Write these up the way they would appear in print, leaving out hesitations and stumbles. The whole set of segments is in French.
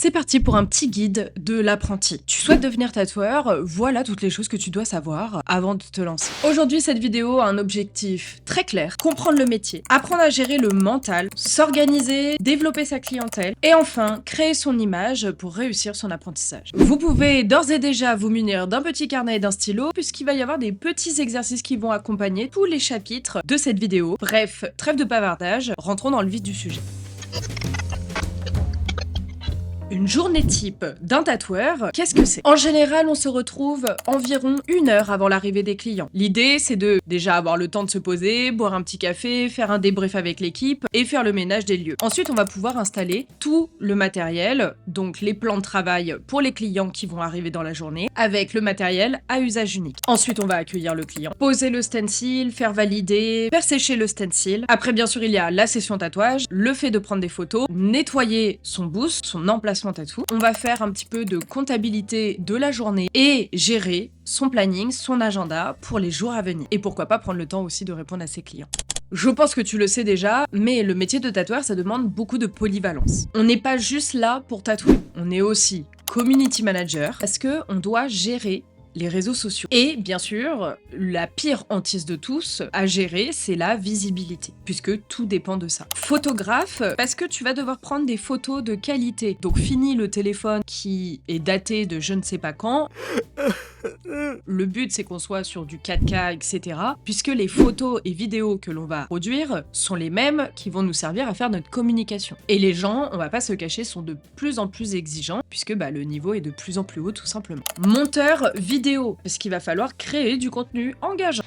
C'est parti pour un petit guide de l'apprenti. Tu souhaites devenir tatoueur, voilà toutes les choses que tu dois savoir avant de te lancer. Aujourd'hui, cette vidéo a un objectif très clair, comprendre le métier, apprendre à gérer le mental, s'organiser, développer sa clientèle et enfin créer son image pour réussir son apprentissage. Vous pouvez d'ores et déjà vous munir d'un petit carnet et d'un stylo puisqu'il va y avoir des petits exercices qui vont accompagner tous les chapitres de cette vidéo. Bref, trêve de bavardage, rentrons dans le vif du sujet. Une journée type d'un tatoueur, qu'est-ce que c'est? En général, on se retrouve environ 1 heure avant l'arrivée des clients. L'idée, c'est de déjà avoir le temps de se poser, boire un petit café, faire un débrief avec l'équipe et faire le ménage des lieux. Ensuite, on va pouvoir installer tout le matériel, donc les plans de travail pour les clients qui vont arriver dans la journée, avec le matériel à usage unique. Ensuite, on va accueillir le client, poser le stencil, faire valider, faire sécher le stencil. Après, bien sûr, il y a la session tatouage, le fait de prendre des photos, nettoyer son boost, son emplacement tatou. On va faire un petit peu de comptabilité de la journée et gérer son planning, son agenda pour les jours à venir. Et pourquoi pas prendre le temps aussi de répondre à ses clients. Je pense que tu le sais déjà, mais le métier de tatoueur, ça demande beaucoup de polyvalence. On n'est pas juste là pour tatouer, on est aussi community manager parce que on doit gérer les réseaux sociaux. Et bien sûr, la pire hantise de tous à gérer, c'est la visibilité, puisque tout dépend de ça. Photographe, parce que tu vas devoir prendre des photos de qualité. Donc fini le téléphone qui est daté de je ne sais pas quand. Le but, c'est qu'on soit sur du 4K, etc. Puisque les photos et vidéos que l'on va produire sont les mêmes qui vont nous servir à faire notre communication. Et les gens, on va pas se cacher, sont de plus en plus exigeants, puisque le niveau est de plus en plus haut, tout simplement. Monteur vidéo, parce qu'il va falloir créer du contenu engageant.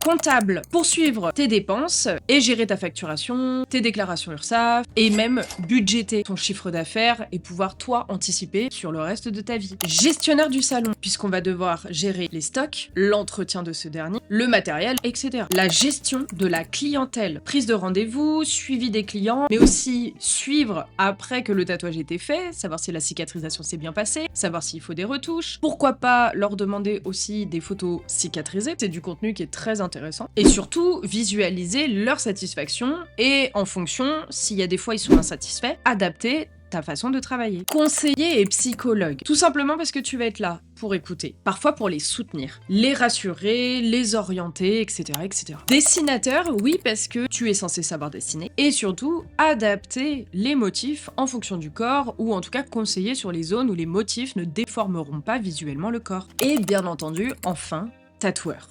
Comptable, pour suivre tes dépenses et gérer ta facturation, tes déclarations URSSAF et même budgéter ton chiffre d'affaires et pouvoir toi anticiper sur le reste de ta vie. Gestionnaire du salon, puisqu'on va devoir gérer les stocks, l'entretien de ce dernier, le matériel, etc. La gestion de la clientèle, prise de rendez-vous, suivi des clients, mais aussi suivre après que le tatouage ait été fait, savoir si la cicatrisation s'est bien passée, savoir s'il faut des retouches, pourquoi pas leur demander aussi des photos cicatrisées, c'est du contenu qui est très intéressant. Et surtout, visualiser leur satisfaction et en fonction, s'il y a des fois ils sont insatisfaits, adapter ta façon de travailler. Conseiller et psychologue. Tout simplement parce que tu vas être là pour écouter, parfois pour les soutenir, les rassurer, les orienter, etc., etc. Dessinateur, oui, parce que tu es censé savoir dessiner et surtout adapter les motifs en fonction du corps ou en tout cas conseiller sur les zones où les motifs ne déformeront pas visuellement le corps. Et bien entendu, enfin, tatoueur.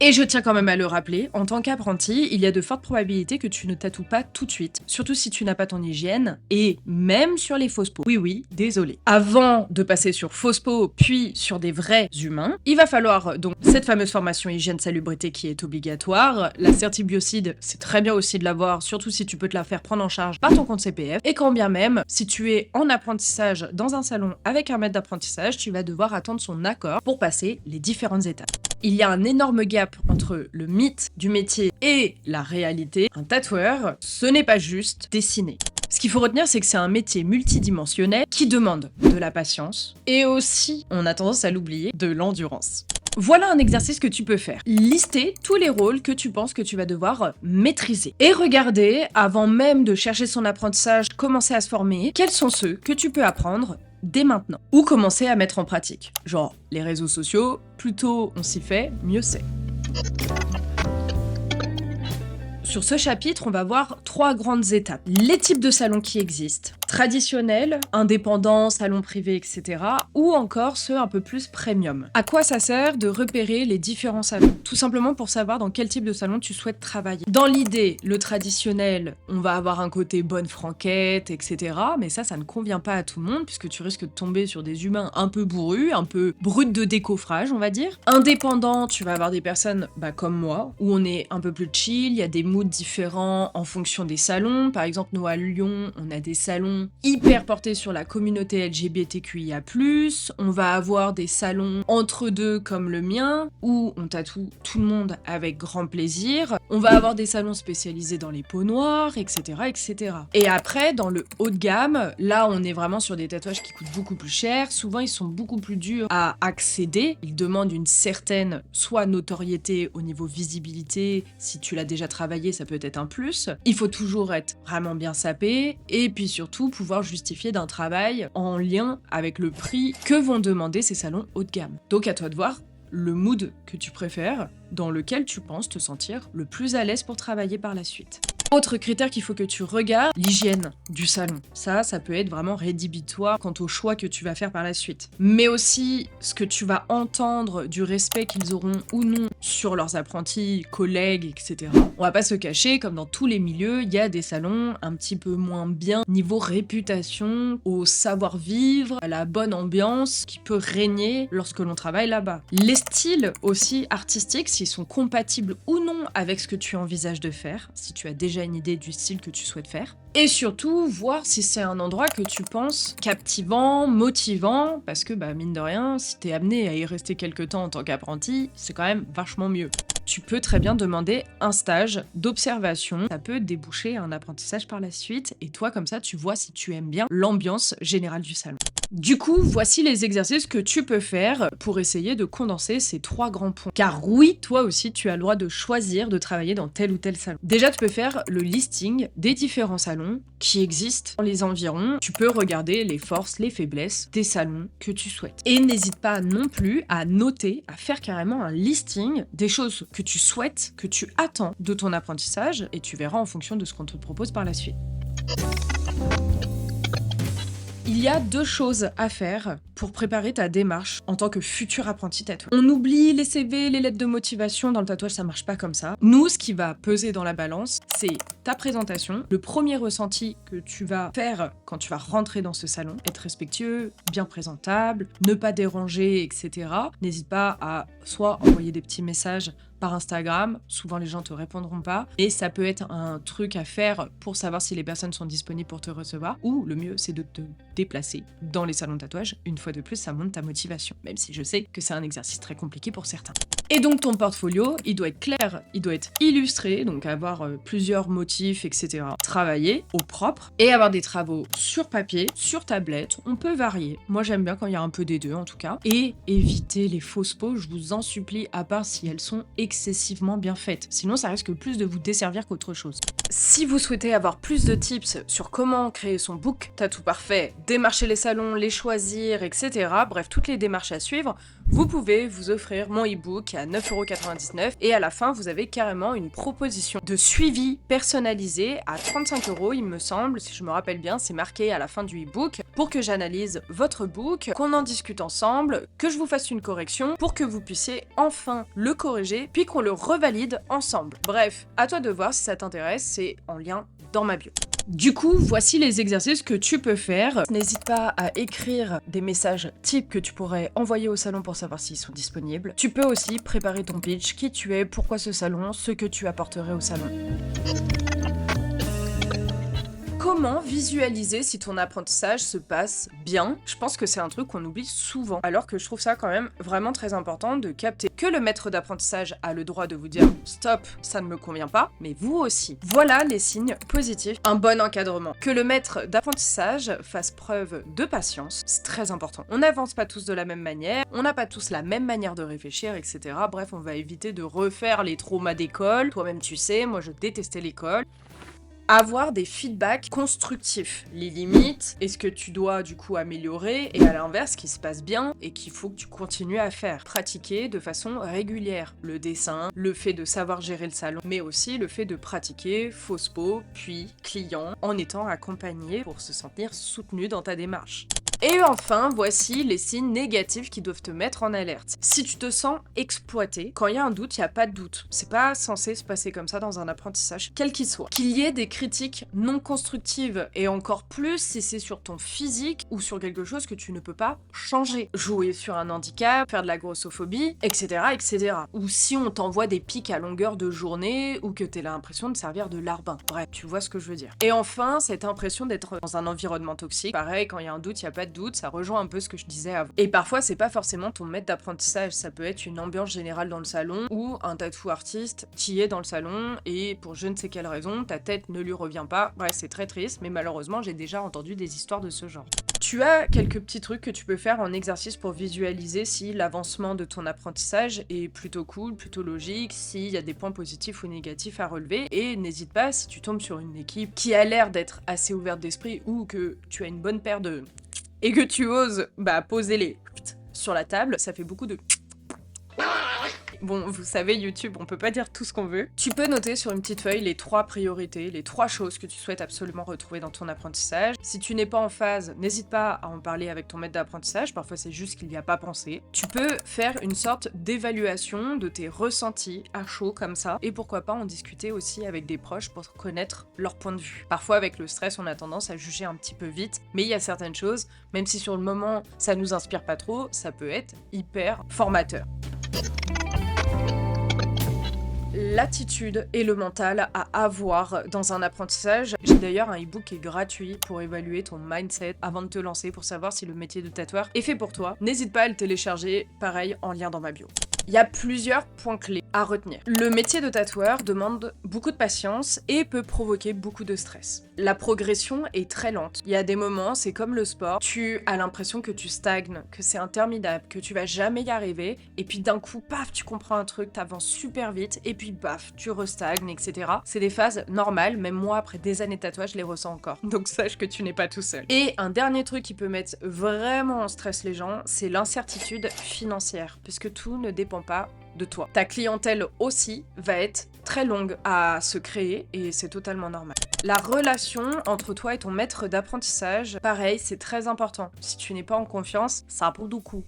Et je tiens quand même à le rappeler, en tant qu'apprenti, il y a de fortes probabilités que tu ne tatoues pas tout de suite, surtout si tu n'as pas ton hygiène, et même sur les fausses peaux. Oui, désolé. Avant de passer sur fausses peaux, puis sur des vrais humains, il va falloir donc cette fameuse formation hygiène-salubrité qui est obligatoire. La certibiocide, c'est très bien aussi de l'avoir, surtout si tu peux te la faire prendre en charge par ton compte CPF. Et quand bien même, si tu es en apprentissage dans un salon avec un maître d'apprentissage, tu vas devoir attendre son accord pour passer les différentes étapes. Il y a un énorme gap entre le mythe du métier et la réalité. Un tatoueur, ce n'est pas juste dessiner. Ce qu'il faut retenir, c'est que c'est un métier multidimensionnel qui demande de la patience et aussi, on a tendance à l'oublier, de l'endurance. Voilà un exercice que tu peux faire. Lister tous les rôles que tu penses que tu vas devoir maîtriser. Et regarder, avant même de chercher son apprentissage, commencer à se former, quels sont ceux que tu peux apprendre dès maintenant. Ou commencer à mettre en pratique. Genre, les réseaux sociaux, plus tôt on s'y fait, mieux c'est. Sur ce chapitre, on va voir 3 grandes étapes. Les types de salons qui existent. Traditionnels, indépendants, salons privés, etc. Ou encore ceux un peu plus premium. À quoi ça sert de repérer les différents salons? Tout simplement pour savoir dans quel type de salon tu souhaites travailler. Dans l'idée, le traditionnel, on va avoir un côté bonne franquette, etc. Mais ça ne convient pas à tout le monde puisque tu risques de tomber sur des humains un peu bourrus, un peu bruts de décoffrage, on va dire. Indépendant, tu vas avoir des personnes comme moi, où on est un peu plus chill, il y a des moods différents en fonction des salons. Par exemple, nous à Lyon, on a des salons hyper portés sur la communauté LGBTQIA+. On va avoir des salons entre deux comme le mien, où on tatoue tout le monde avec grand plaisir. On va avoir des salons spécialisés dans les peaux noires, etc., etc. Et après, dans le haut de gamme, là, on est vraiment sur des tatouages qui coûtent beaucoup plus cher. Souvent, ils sont beaucoup plus durs à accéder. Ils demandent une certaine, soit notoriété au niveau visibilité. Si tu l'as déjà travaillé, ça peut être un plus. Il faut toujours être vraiment bien sapé. Et puis surtout, pouvoir justifier d'un travail en lien avec le prix que vont demander ces salons haut de gamme. Donc à toi de voir le mood que tu préfères, dans lequel tu penses te sentir le plus à l'aise pour travailler par la suite. Autre critère qu'il faut que tu regardes, l'hygiène du salon. Ça peut être vraiment rédhibitoire quant au choix que tu vas faire par la suite. Mais aussi ce que tu vas entendre du respect qu'ils auront ou non sur leurs apprentis, collègues, etc. On va pas se cacher, comme dans tous les milieux, il y a des salons un petit peu moins bien niveau réputation, au savoir-vivre, à la bonne ambiance qui peut régner lorsque l'on travaille là-bas. Les styles aussi artistiques, s'ils sont compatibles ou non avec ce que tu envisages de faire, si tu as déjà une idée du style que tu souhaites faire. Et surtout, voir si c'est un endroit que tu penses captivant, motivant, parce que mine de rien, si t'es amené à y rester quelques temps en tant qu'apprenti, c'est quand même vachement mieux. Tu peux très bien demander un stage d'observation, ça peut déboucher un apprentissage par la suite, et toi comme ça tu vois si tu aimes bien l'ambiance générale du salon. Du coup, voici les exercices que tu peux faire pour essayer de condenser ces 3 grands points. Car oui, toi aussi, tu as le droit de choisir de travailler dans tel ou tel salon. Déjà, tu peux faire le listing des différents salons qui existent dans les environs. Tu peux regarder les forces, les faiblesses des salons que tu souhaites. Et n'hésite pas non plus à noter, à faire carrément un listing des choses que tu souhaites, que tu attends de ton apprentissage, et tu verras en fonction de ce qu'on te propose par la suite. Il y a 2 choses à faire pour préparer ta démarche en tant que futur apprenti tatoueur. On oublie les CV, les lettres de motivation, dans le tatouage ça marche pas comme ça. Nous, ce qui va peser dans la balance, c'est ta présentation, le premier ressenti que tu vas faire quand tu vas rentrer dans ce salon, être respectueux, bien présentable, ne pas déranger, etc. N'hésite pas à soit envoyer des petits messages par Instagram, souvent les gens te répondront pas, et ça peut être un truc à faire pour savoir si les personnes sont disponibles pour te recevoir, ou le mieux c'est de te déplacer dans les salons de tatouage. Une fois de plus, ça monte ta motivation, même si je sais que c'est un exercice très compliqué pour certains. Et donc ton portfolio, il doit être clair, il doit être illustré, donc avoir plusieurs motifs, etc. Travailler au propre, et avoir des travaux sur papier, sur tablette, on peut varier. Moi j'aime bien quand il y a un peu des deux en tout cas. Et éviter les fausses poses, je vous en supplie, à part si elles sont excessivement bien faites. Sinon ça risque plus de vous desservir qu'autre chose. Si vous souhaitez avoir plus de tips sur comment créer son book tattoo parfait, démarcher les salons, les choisir, etc. Bref, toutes les démarches à suivre, vous pouvez vous offrir mon e-book à 9,99 € et à la fin, vous avez carrément une proposition de suivi personnalisé à 35 € il me semble, si je me rappelle bien, c'est marqué à la fin du e-book, pour que j'analyse votre book, qu'on en discute ensemble, que je vous fasse une correction, pour que vous puissiez enfin le corriger, puis qu'on le revalide ensemble. Bref, à toi de voir si ça t'intéresse, c'est en lien dans ma bio. Du coup, voici les exercices que tu peux faire. N'hésite pas à écrire des messages types que tu pourrais envoyer au salon pour savoir s'ils sont disponibles. Tu peux aussi préparer ton pitch, qui tu es, pourquoi ce salon, ce que tu apporterais au salon. Comment visualiser si ton apprentissage se passe bien? Je pense que c'est un truc qu'on oublie souvent, alors que je trouve ça quand même vraiment très important de capter que le maître d'apprentissage a le droit de vous dire « Stop, ça ne me convient pas », mais vous aussi. Voilà les signes positifs. Un bon encadrement. Que le maître d'apprentissage fasse preuve de patience, c'est très important. On n'avance pas tous de la même manière, on n'a pas tous la même manière de réfléchir, etc. Bref, on va éviter de refaire les traumas d'école. Toi-même tu sais, moi je détestais l'école. Avoir des feedbacks constructifs, les limites, et ce que tu dois du coup améliorer, et à l'inverse, ce qui se passe bien et qu'il faut que tu continues à faire. Pratiquer de façon régulière le dessin, le fait de savoir gérer le salon, mais aussi le fait de pratiquer fausse peau, puis client, en étant accompagné pour se sentir soutenu dans ta démarche. Et enfin, voici les signes négatifs qui doivent te mettre en alerte. Si tu te sens exploité, quand il y a un doute, il n'y a pas de doute. C'est pas censé se passer comme ça dans un apprentissage, quel qu'il soit. Qu'il y ait des critiques non constructives, et encore plus si c'est sur ton physique ou sur quelque chose que tu ne peux pas changer. Jouer sur un handicap, faire de la grossophobie, etc., etc. Ou si on t'envoie des pics à longueur de journée, ou que t'aies l'impression de servir de larbin. Bref, tu vois ce que je veux dire. Et enfin, cette impression d'être dans un environnement toxique. Pareil, quand il y a un doute, il n'y a pas de doute, ça rejoint un peu ce que je disais avant. Et parfois, c'est pas forcément ton maître d'apprentissage, ça peut être une ambiance générale dans le salon ou un tattoo artiste qui est dans le salon et pour je ne sais quelle raison, ta tête ne lui revient pas. Bref, c'est très triste, mais malheureusement, j'ai déjà entendu des histoires de ce genre. Tu as quelques petits trucs que tu peux faire en exercice pour visualiser si l'avancement de ton apprentissage est plutôt cool, plutôt logique, s'il y a des points positifs ou négatifs à relever. Et n'hésite pas, si tu tombes sur une équipe qui a l'air d'être assez ouverte d'esprit ou que tu as une bonne paire de... et que tu oses poser les sur la table, ça fait beaucoup de... Bon, vous savez, YouTube, on peut pas dire tout ce qu'on veut. Tu peux noter sur une petite feuille les 3 priorités, les 3 choses que tu souhaites absolument retrouver dans ton apprentissage. Si tu n'es pas en phase, n'hésite pas à en parler avec ton maître d'apprentissage, parfois c'est juste qu'il n'y a pas pensé. Tu peux faire une sorte d'évaluation de tes ressentis à chaud comme ça, et pourquoi pas en discuter aussi avec des proches pour connaître leur point de vue. Parfois avec le stress, on a tendance à juger un petit peu vite, mais il y a certaines choses, même si sur le moment ça nous inspire pas trop, ça peut être hyper formateur. L'attitude et le mental à avoir dans un apprentissage. J'ai d'ailleurs un e-book qui est gratuit pour évaluer ton mindset avant de te lancer pour savoir si le métier de tatoueur est fait pour toi. N'hésite pas à le télécharger, pareil, en lien dans ma bio. Il y a plusieurs points clés à retenir. Le métier de tatoueur demande beaucoup de patience et peut provoquer beaucoup de stress. La progression est très lente. Il y a des moments, c'est comme le sport, tu as l'impression que tu stagnes, que c'est interminable, que tu vas jamais y arriver, et puis d'un coup, paf, tu comprends un truc, t'avances super vite, et puis paf, tu restagnes, etc. C'est des phases normales, même moi, après des années de tatouage, je les ressens encore. Donc sache que tu n'es pas tout seul. Et un dernier truc qui peut mettre vraiment en stress les gens, c'est l'incertitude financière, puisque tout ne dépend pas de toi. Ta clientèle aussi va être très longue à se créer et c'est totalement normal. La relation entre toi et ton maître d'apprentissage, pareil, c'est très important. Si tu n'es pas en confiance, ça a pour du coup.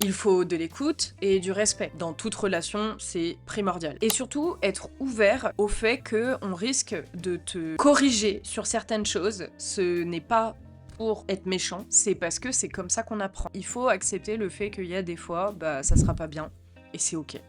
Il faut de l'écoute et du respect. Dans toute relation, c'est primordial. Et surtout, être ouvert au fait qu'on risque de te corriger sur certaines choses. Ce n'est pas pour être méchant, c'est parce que c'est comme ça qu'on apprend. Il faut accepter le fait qu'il y a des fois, ça sera pas bien. Et c'est ok.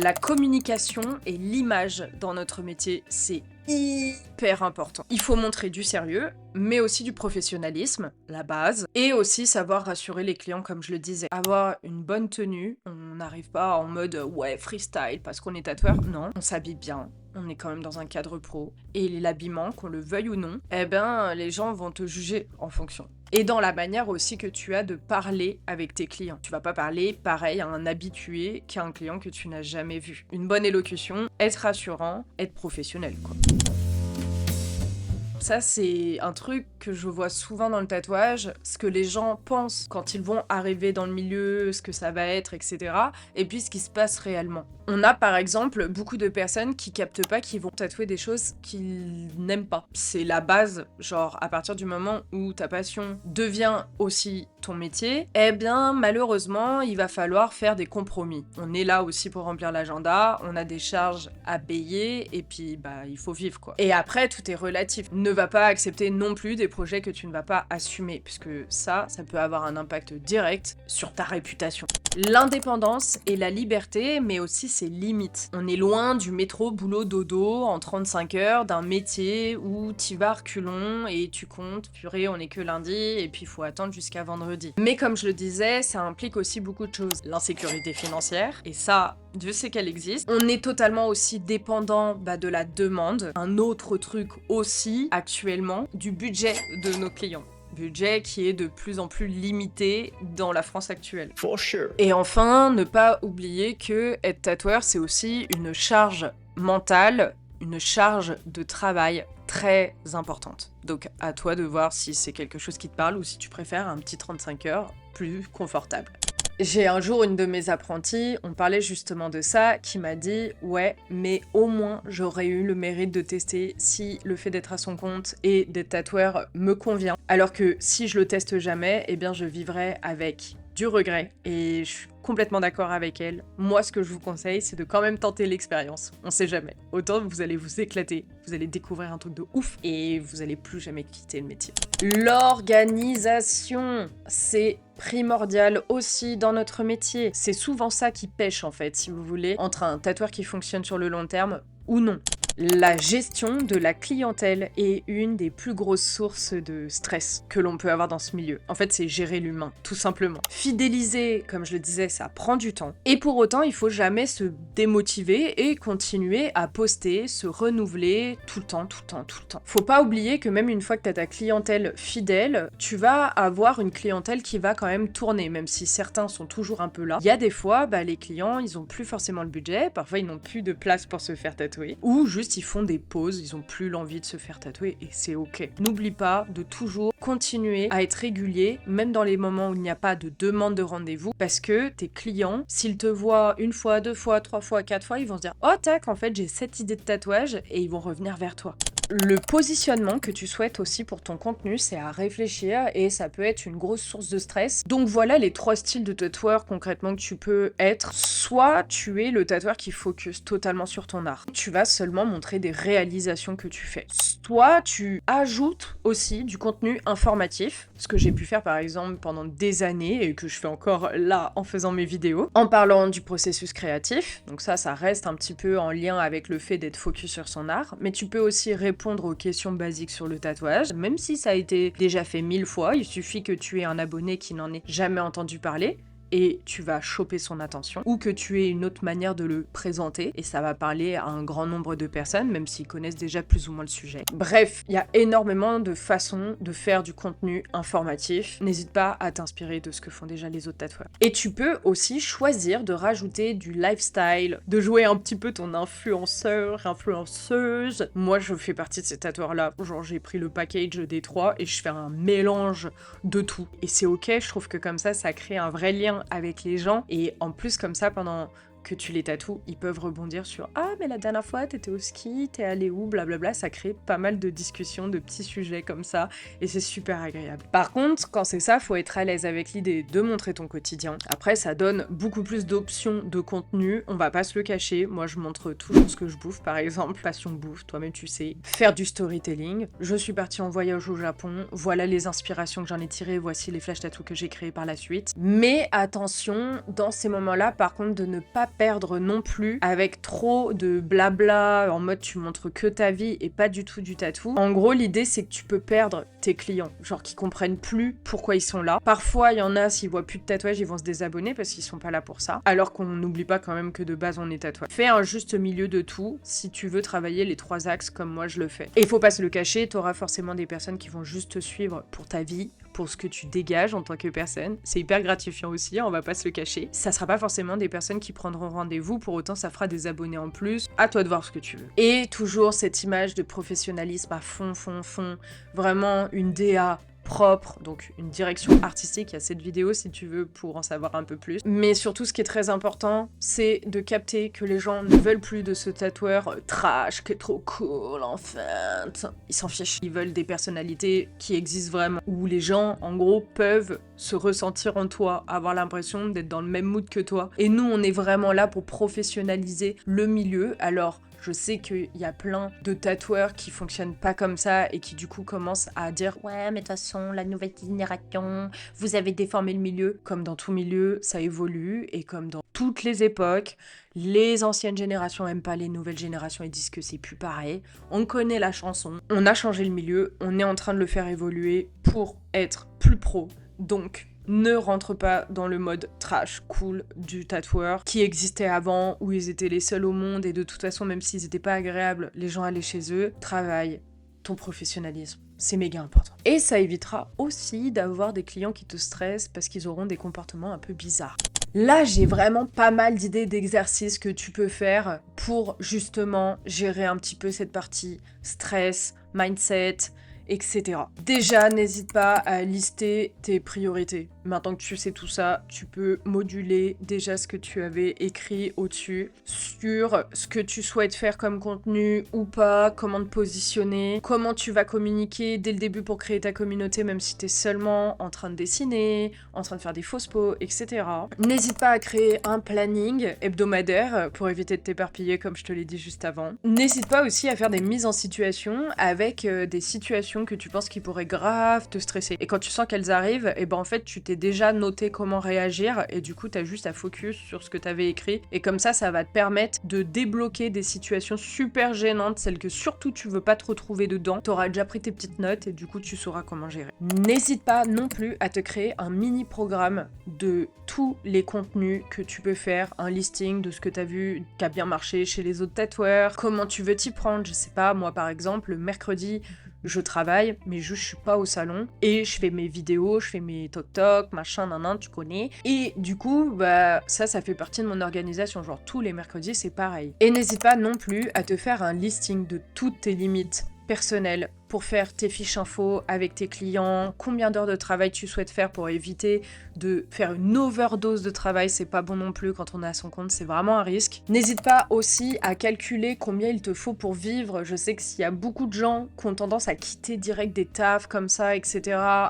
La communication et l'image dans notre métier, c'est hyper important. Il faut montrer du sérieux, mais aussi du professionnalisme, la base, et aussi savoir rassurer les clients comme je le disais. Avoir une bonne tenue, on n'arrive pas en mode ouais freestyle parce qu'on est tatoueur, non, on s'habille bien. On est quand même dans un cadre pro. Et l'habillement, qu'on le veuille ou non, les gens vont te juger en fonction. Et dans la manière aussi que tu as de parler avec tes clients. Tu vas pas parler pareil à un habitué qu'à un client que tu n'as jamais vu. Une bonne élocution, être rassurant, être professionnel, quoi. Ça, c'est un truc que je vois souvent dans le tatouage, ce que les gens pensent quand ils vont arriver dans le milieu, ce que ça va être, etc. Et puis ce qui se passe réellement. On a par exemple beaucoup de personnes qui captent pas qu'ils vont tatouer des choses qu'ils n'aiment pas. C'est la base, genre à partir du moment où ta passion devient aussi ton métier, malheureusement, il va falloir faire des compromis. On est là aussi pour remplir l'agenda, on a des charges à payer, et puis il faut vivre quoi. Et après, tout est relatif. Ne va pas accepter non plus des projets que tu ne vas pas assumer, puisque ça peut avoir un impact direct sur ta réputation. L'indépendance et la liberté, mais aussi ses limites. On est loin du métro boulot dodo en 35 heures, d'un métier où tu vas reculons et tu comptes, purée, on est que lundi, et puis il faut attendre jusqu'à vendredi. Mais comme je le disais, ça implique aussi beaucoup de choses. L'insécurité financière, et ça, Dieu sait qu'elle existe. On est totalement aussi dépendant de la demande. Un autre truc aussi, actuellement, du budget de nos clients. Budget qui est de plus en plus limité dans la France actuelle. For sure. Et enfin, ne pas oublier que être tatoueur, c'est aussi une charge mentale, une charge de travail très importante. Donc à toi de voir si c'est quelque chose qui te parle ou si tu préfères un petit 35 heures plus confortable. J'ai un jour une de mes apprenties, on parlait justement de ça, qui m'a dit « Ouais, mais au moins j'aurais eu le mérite de tester si le fait d'être à son compte et d'être tatoueur me convient. Alors que si je le teste jamais, je vivrais avec du regret. » Et je suis complètement d'accord avec elle. Moi, ce que je vous conseille, c'est de quand même tenter l'expérience. On sait jamais. Autant vous allez vous éclater, vous allez découvrir un truc de ouf et vous allez plus jamais quitter le métier. L'organisation, c'est primordial aussi dans notre métier. C'est souvent ça qui pêche en fait, si vous voulez, entre un tatoueur qui fonctionne sur le long terme ou non. La gestion de la clientèle est une des plus grosses sources de stress que l'on peut avoir dans ce milieu. En fait, c'est gérer l'humain, tout simplement. Fidéliser, comme je le disais, ça prend du temps. Et pour autant, il faut jamais se démotiver et continuer à poster, se renouveler tout le temps, tout le temps, tout le temps. Faut pas oublier que même une fois que tu as ta clientèle fidèle, tu vas avoir une clientèle qui va quand même tourner, même si certains sont toujours un peu là. Il y a des fois, les clients, ils ont plus forcément le budget, parfois ils n'ont plus de place pour se faire tatouer, ou juste ils font des pauses, ils ont plus l'envie de se faire tatouer et c'est ok. N'oublie pas de toujours continuer à être régulier, même dans les moments où il n'y a pas de demande de rendez-vous, parce que tes clients, s'ils te voient une fois, deux fois, trois fois, quatre fois, ils vont se dire « Oh tac, en fait j'ai cette idée de tatouage » et ils vont revenir vers toi. Le positionnement que tu souhaites aussi pour ton contenu, c'est à réfléchir et ça peut être une grosse source de stress. Donc voilà les 3 styles de tatoueur concrètement que tu peux être. Soit tu es le tatoueur qui focus totalement sur ton art. Tu vas seulement montrer des réalisations que tu fais. Soit tu ajoutes aussi du contenu informatif, ce que j'ai pu faire par exemple pendant des années et que je fais encore là en faisant mes vidéos, en parlant du processus créatif. Donc ça reste un petit peu en lien avec le fait d'être focus sur son art, mais tu peux aussi répondre aux questions basiques sur le tatouage, même si ça a été déjà fait 1000 fois, il suffit que tu aies un abonné qui n'en ait jamais entendu parler, et tu vas choper son attention, ou que tu aies une autre manière de le présenter, et ça va parler à un grand nombre de personnes, même s'ils connaissent déjà plus ou moins le sujet. Bref, il y a énormément de façons de faire du contenu informatif. N'hésite pas à t'inspirer de ce que font déjà les autres tatoueurs. Et tu peux aussi choisir de rajouter du lifestyle, de jouer un petit peu ton influenceur, influenceuse. Moi, je fais partie de ces tatoueurs-là. Genre, j'ai pris le package des 3 et je fais un mélange de tout. Et c'est ok, je trouve que comme ça crée un vrai lien avec les gens, et en plus comme ça pendant que tu les tatoues, ils peuvent rebondir sur « Ah, mais la dernière fois, t'étais au ski, t'es allé où ?» blablabla, ça crée pas mal de discussions, de petits sujets comme ça, et c'est super agréable. Par contre, quand c'est ça, faut être à l'aise avec l'idée de montrer ton quotidien. Après, ça donne beaucoup plus d'options de contenu, on va pas se le cacher, moi je montre toujours ce que je bouffe, par exemple, passion bouffe, toi-même tu sais, faire du storytelling. Je suis partie en voyage au Japon, voilà les inspirations que j'en ai tirées, voici les flash tattoos que j'ai créés par la suite. Mais attention, dans ces moments-là, par contre, de ne pas perdre non plus avec trop de blabla en mode tu montres que ta vie et pas du tout du tatou. En gros, l'idée c'est que tu peux perdre tes clients, genre qui comprennent plus pourquoi ils sont là. Parfois, il y en a, s'ils voient plus de tatouage, ils vont se désabonner parce qu'ils sont pas là pour ça. Alors qu'on n'oublie pas quand même que de base on est tatoueur. Fais un juste milieu de tout si tu veux travailler les 3 axes comme moi je le fais. Et il faut pas se le cacher, t'auras forcément des personnes qui vont juste te suivre pour ta vie, pour ce que tu dégages en tant que personne. C'est hyper gratifiant aussi, on va pas se le cacher. Ça sera pas forcément des personnes qui prendront rendez-vous, pour autant ça fera des abonnés en plus. À toi de voir ce que tu veux. Et toujours cette image de professionnalisme à fond, vraiment une DA propre, donc une direction artistique. Il y a cette vidéo si tu veux pour en savoir un peu plus. Mais surtout, ce qui est très important, c'est de capter que les gens ne veulent plus de ce tatoueur trash, qui est trop cool, en fait. Ils s'en fichent. Ils veulent des personnalités qui existent vraiment, où les gens, en gros, peuvent se ressentir en toi, avoir l'impression d'être dans le même mood que toi. Et nous, on est vraiment là pour professionnaliser le milieu. Alors, je sais qu'il y a plein de tatoueurs qui fonctionnent pas comme ça et qui du coup commencent à dire « Ouais, mais de toute façon, la nouvelle génération, vous avez déformé le milieu. » Comme dans tout milieu, ça évolue, et comme dans toutes les époques, les anciennes générations aiment pas les nouvelles générations et disent que c'est plus pareil. On connaît la chanson, on a changé le milieu, on est en train de le faire évoluer pour être plus pro. Donc, ne rentre pas dans le mode trash cool du tatoueur qui existait avant, où ils étaient les seuls au monde et de toute façon, même s'ils étaient pas agréables, les gens allaient chez eux. Travaille ton professionnalisme. C'est méga important. Et ça évitera aussi d'avoir des clients qui te stressent parce qu'ils auront des comportements un peu bizarres. Là, j'ai vraiment pas mal d'idées d'exercices que tu peux faire pour justement gérer un petit peu cette partie stress, mindset, etc. Déjà, n'hésite pas à lister tes priorités. Maintenant que tu sais tout ça, tu peux moduler déjà ce que tu avais écrit au-dessus sur ce que tu souhaites faire comme contenu ou pas, comment te positionner, comment tu vas communiquer dès le début pour créer ta communauté, même si tu es seulement en train de dessiner, en train de faire des fausses peaux, etc. N'hésite pas à créer un planning hebdomadaire pour éviter de t'éparpiller comme je te l'ai dit juste avant. N'hésite pas aussi à faire des mises en situation avec des situations situations que tu penses qui pourraient grave te stresser. Et quand tu sens qu'elles arrivent, et ben en fait, tu t'es déjà noté comment réagir et du coup, t'as juste à focus sur ce que t'avais écrit. Et comme ça va te permettre de débloquer des situations super gênantes, celles que surtout tu veux pas te retrouver dedans. T'auras déjà pris tes petites notes et du coup, tu sauras comment gérer. N'hésite pas non plus à te créer un mini programme de tous les contenus que tu peux faire, un listing de ce que t'as vu qui a bien marché chez les autres tatoueurs, comment tu veux t'y prendre. Je sais pas, moi par exemple, le mercredi, je travaille, mais je suis pas au salon et je fais mes vidéos, je fais mes toc-toc, machin, nanan, tu connais. Et du coup, bah ça fait partie de mon organisation. Genre tous les mercredis, c'est pareil. Et n'hésite pas non plus à te faire un listing de toutes tes limites personnelles pour faire tes fiches infos avec tes clients, combien d'heures de travail tu souhaites faire pour éviter de faire une overdose de travail, c'est pas bon non plus quand on est à son compte, c'est vraiment un risque. N'hésite pas aussi à calculer combien il te faut pour vivre. Je sais que s'il y a beaucoup de gens qui ont tendance à quitter direct des tafs comme ça, etc.,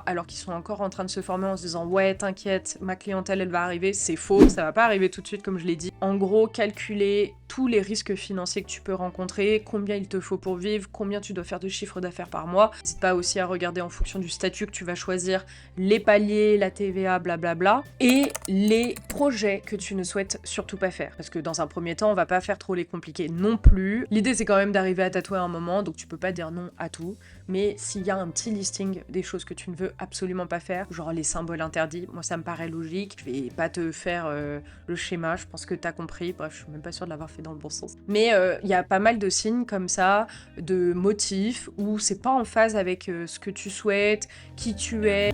alors qu'ils sont encore en train de se former en se disant ouais, t'inquiète, ma clientèle elle va arriver, c'est faux, ça va pas arriver tout de suite comme je l'ai dit. En gros, calculer tous les risques financiers que tu peux rencontrer, combien il te faut pour vivre, combien tu dois faire de chiffre d'affaires par mois. N'hésite pas aussi à regarder en fonction du statut que tu vas choisir, les paliers, la TVA, blablabla, et les projets que tu ne souhaites surtout pas faire. Parce que dans un premier temps, on va pas faire trop les compliqués non plus. L'idée, c'est quand même d'arriver à tatouer à un moment, donc tu peux pas dire non à tout. Mais s'il y a un petit listing des choses que tu ne veux absolument pas faire, genre les symboles interdits, moi ça me paraît logique. Je vais pas te faire le schéma, je pense que t'as compris. Bref, je suis même pas sûre de l'avoir fait dans le bon sens. Mais il y a pas mal de signes comme ça, de motifs, où c'est pas en phase avec ce que tu souhaites, qui tu es.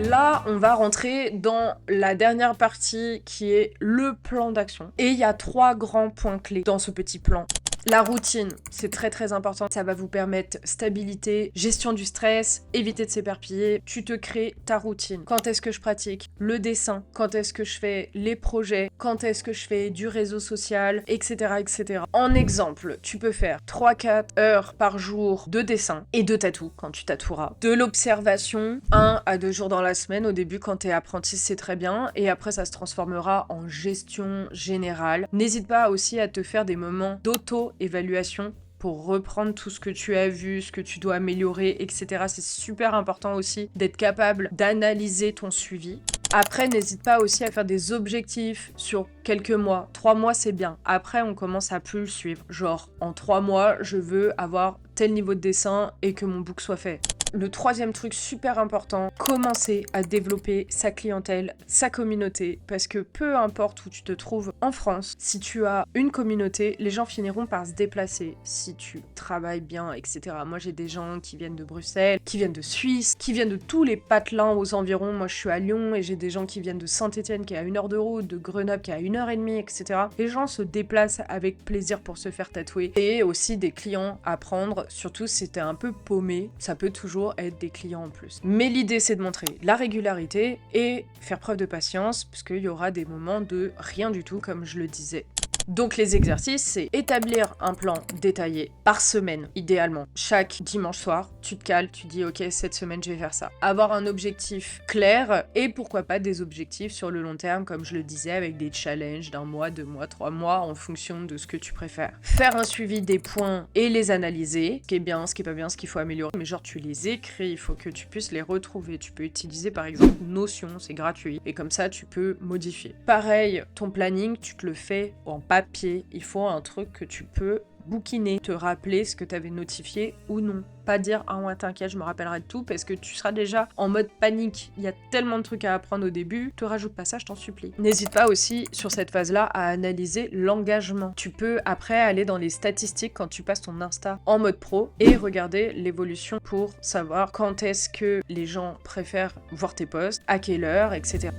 Là, on va rentrer dans la dernière partie qui est le plan d'action. Et il y a 3 grands points clés dans ce petit plan. La routine, c'est très très important, ça va vous permettre stabilité, gestion du stress, éviter de s'éparpiller, tu te crées ta routine. Quand est-ce que je pratique le dessin, quand est-ce que je fais les projets, quand est-ce que je fais du réseau social, etc. etc. En exemple, tu peux faire 3-4 heures par jour de dessin et de tatou quand tu tatoueras. De l'observation, 1 à 2 jours dans la semaine, au début quand t'es apprenti c'est très bien, et après ça se transformera en gestion générale. N'hésite pas aussi à te faire des moments d'auto-évaluation pour reprendre tout ce que tu as vu, ce que tu dois améliorer, etc. C'est super important aussi d'être capable d'analyser ton suivi. Après, n'hésite pas aussi à faire des objectifs sur quelques mois. 3 mois, c'est bien. Après, on commence à plus le suivre. Genre, en 3 mois, je veux avoir tel niveau de dessin et que mon book soit fait. Le 3e truc super important, commencer à développer sa clientèle, sa communauté, parce que peu importe où tu te trouves en France, si tu as une communauté, les gens finiront par se déplacer si tu travailles bien, etc. Moi, j'ai des gens qui viennent de Bruxelles, qui viennent de Suisse, qui viennent de tous les patelins aux environs. Moi, je suis à Lyon et j'ai des gens qui viennent de Saint-Étienne qui est à 1 heure de route, de Grenoble qui est à 1h30, etc. Les gens se déplacent avec plaisir pour se faire tatouer et aussi des clients à prendre, surtout si t'es un peu paumé, ça peut toujours être des clients en plus. Mais l'idée, c'est de montrer la régularité et faire preuve de patience, parce qu'il y aura des moments de rien du tout, comme je le disais. Donc les exercices, c'est établir un plan détaillé par semaine, idéalement. Chaque dimanche soir, tu te cales, tu dis ok, cette semaine je vais faire ça. Avoir un objectif clair et pourquoi pas des objectifs sur le long terme, comme je le disais, avec des challenges d'1 mois, 2 mois, 3 mois, en fonction de ce que tu préfères. Faire un suivi des points et les analyser, ce qui est bien, ce qui est pas bien, ce qu'il faut améliorer. Mais genre tu les écris, il faut que tu puisses les retrouver. Tu peux utiliser par exemple Notion, c'est gratuit. Et comme ça, tu peux modifier. Pareil, ton planning, tu te le fais en papier, il faut un truc que tu peux bouquiner, te rappeler ce que tu avais notifié ou non. Pas dire ah ouais t'inquiète je me rappellerai de tout parce que tu seras déjà en mode panique. Il y a tellement de trucs à apprendre au début, te rajoute pas ça je t'en supplie. N'hésite pas aussi sur cette phase-là à analyser l'engagement. Tu peux après aller dans les statistiques quand tu passes ton Insta en mode pro et regarder l'évolution pour savoir quand est-ce que les gens préfèrent voir tes posts, à quelle heure, etc.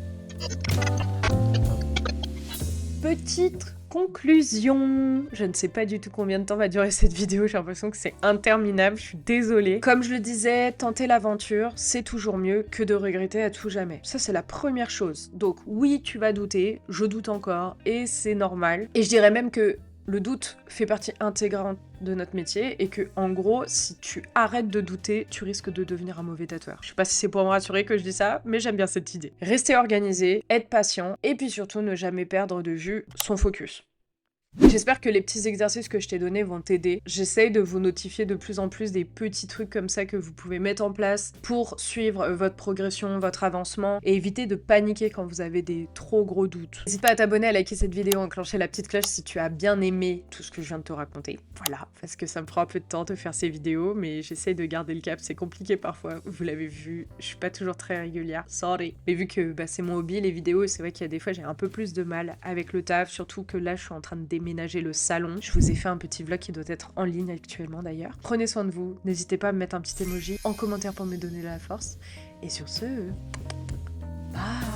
Petite conclusion. Je ne sais pas du tout combien de temps va durer cette vidéo, j'ai l'impression que c'est interminable, je suis désolée. Comme je le disais, tenter l'aventure, c'est toujours mieux que de regretter à tout jamais. Ça, c'est la première chose. Donc oui, tu vas douter, je doute encore, et c'est normal. Et je dirais même que le doute fait partie intégrante de notre métier et que, en gros, si tu arrêtes de douter, tu risques de devenir un mauvais tatoueur. Je sais pas si c'est pour me rassurer que je dis ça, mais j'aime bien cette idée. Rester organisé, être patient et puis surtout ne jamais perdre de vue son focus. J'espère que les petits exercices que je t'ai donnés vont t'aider. J'essaye de vous notifier de plus en plus des petits trucs comme ça que vous pouvez mettre en place pour suivre votre progression, votre avancement et éviter de paniquer quand vous avez des trop gros doutes. N'hésite pas à t'abonner, à liker cette vidéo, à enclencher la petite cloche si tu as bien aimé tout ce que je viens de te raconter. Voilà, parce que ça me prend un peu de temps de faire ces vidéos, mais j'essaye de garder le cap, c'est compliqué parfois, vous l'avez vu, je suis pas toujours très régulière, sorry. Mais vu que c'est mon hobby, les vidéos, c'est vrai qu'il y a des fois j'ai un peu plus de mal avec le taf, surtout que là je suis en train de déménager le salon. Je vous ai fait un petit vlog qui doit être en ligne actuellement d'ailleurs. Prenez soin de vous, n'hésitez pas à me mettre un petit emoji en commentaire pour me donner la force. Et sur ce, bye.